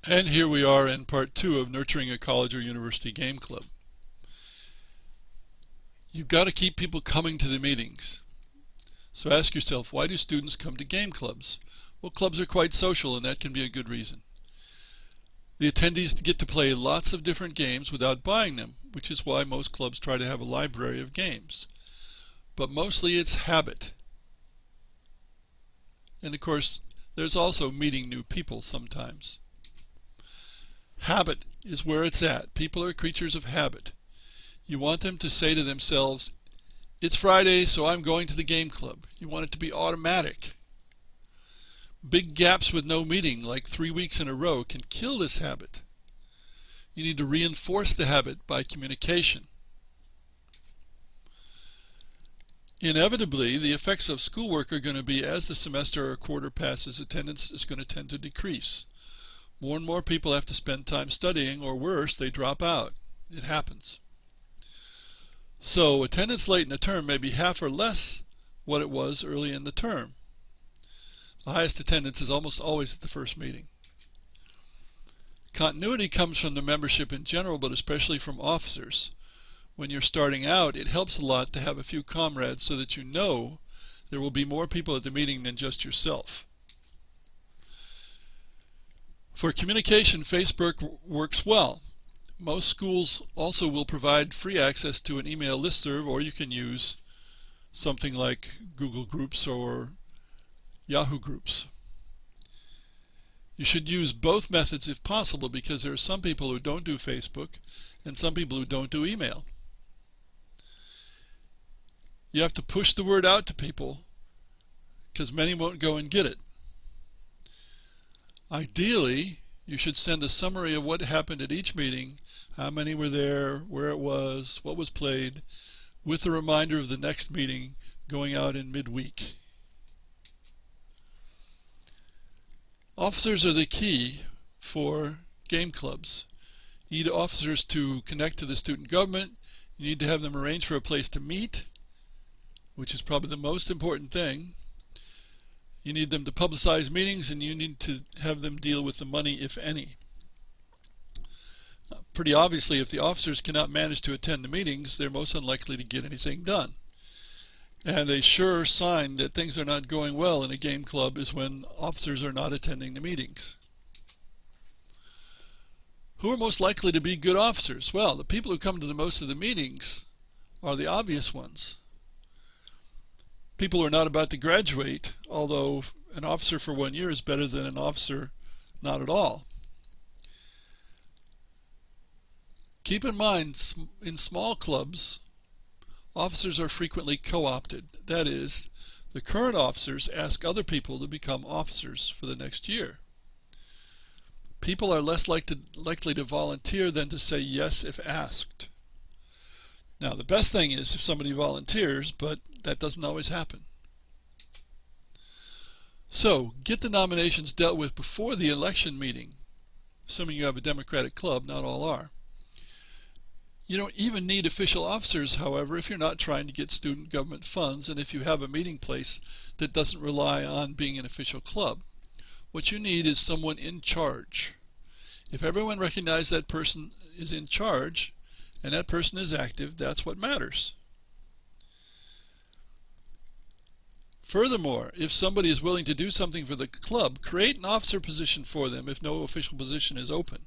And here we are in part 2 of Nurturing a College or University Game Club. You've got to keep people coming to the meetings. So ask yourself, why do students come to game clubs? Well, clubs are quite social, and that can be a good reason. The attendees get to play lots of different games without buying them, which is why most clubs try to have a library of games. But mostly it's habit. And of course, there's also meeting new people sometimes. Habit is where it's at. People are creatures of habit. You want them to say to themselves, "It's Friday, so I'm going to the game club." You want it to be automatic. Big gaps with no meeting, like 3 weeks in a row, can kill this habit. You need to reinforce the habit by communication. Inevitably, the effects of schoolwork are going to be, as the semester or quarter passes, attendance is going to tend to decrease. More and more people have to spend time studying, or worse, they drop out. It happens. So attendance late in the term may be half or less what it was early in the term. The highest attendance is almost always at the first meeting. Continuity comes from the membership in general, but especially from officers. When you're starting out, it helps a lot to have a few comrades so that you know there will be more people at the meeting than just yourself. For communication, Facebook works well. Most schools also will provide free access to an email listserv, or you can use something like Google Groups or Yahoo Groups. You should use both methods if possible, because there are some people who don't do Facebook and some people who don't do email. You have to push the word out to people because many won't go and get it. Ideally, you should send a summary of what happened at each meeting, how many were there, where it was, what was played, with a reminder of the next meeting going out in midweek. Officers are the key for game clubs. You need officers to connect to the student government. You need to have them arrange for a place to meet, which is probably the most important thing. You need them to publicize meetings, and you need to have them deal with the money, if any. Pretty obviously, if the officers cannot manage to attend the meetings, they're most unlikely to get anything done. And a sure sign that things are not going well in a game club is when officers are not attending the meetings. Who are most likely to be good officers? Well, the people who come to the most of the meetings are the obvious ones. People who are not about to graduate, although an officer for 1 year is better than an officer not at all. Keep in mind, in small clubs, officers are frequently co-opted. That is, the current officers ask other people to become officers for the next year. People are less likely to volunteer than to say yes if asked. Now, the best thing is if somebody volunteers, but that doesn't always happen. So, get the nominations dealt with before the election meeting, assuming you have a Democratic club. Not all are. You don't even need official officers, however, if you're not trying to get student government funds and if you have a meeting place that doesn't rely on being an official club. What you need is someone in charge. If everyone recognizes that person is in charge and that person is active, that's what matters. Furthermore, if somebody is willing to do something for the club, create an officer position for them if no official position is open.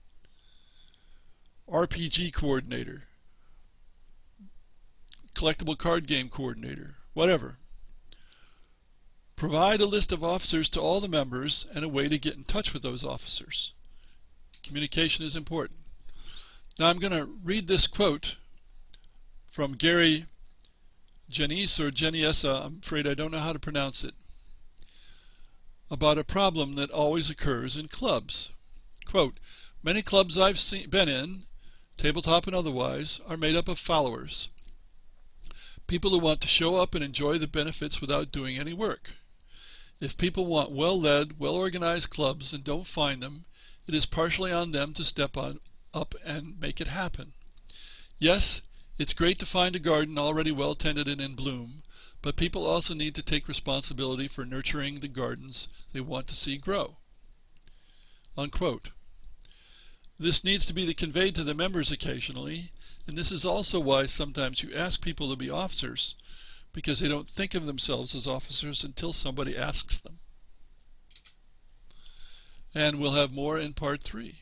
RPG coordinator, collectible card game coordinator, whatever. Provide a list of officers to all the members and a way to get in touch with those officers. Communication is important. Now I'm going to read this quote from Gary Janice or Geniessa, I'm afraid I don't know how to pronounce it, about a problem that always occurs in clubs. Quote, "Many clubs I've been in, tabletop and otherwise, are made up of followers. People who want to show up and enjoy the benefits without doing any work. If people want well-led, well-organized clubs and don't find them, it is partially on them to step up and make it happen. Yes, it's great to find a garden already well tended and in bloom, but people also need to take responsibility for nurturing the gardens they want to see grow." Unquote. This needs to be conveyed to the members occasionally, and this is also why sometimes you ask people to be officers, because they don't think of themselves as officers until somebody asks them. And we'll have more in part 3.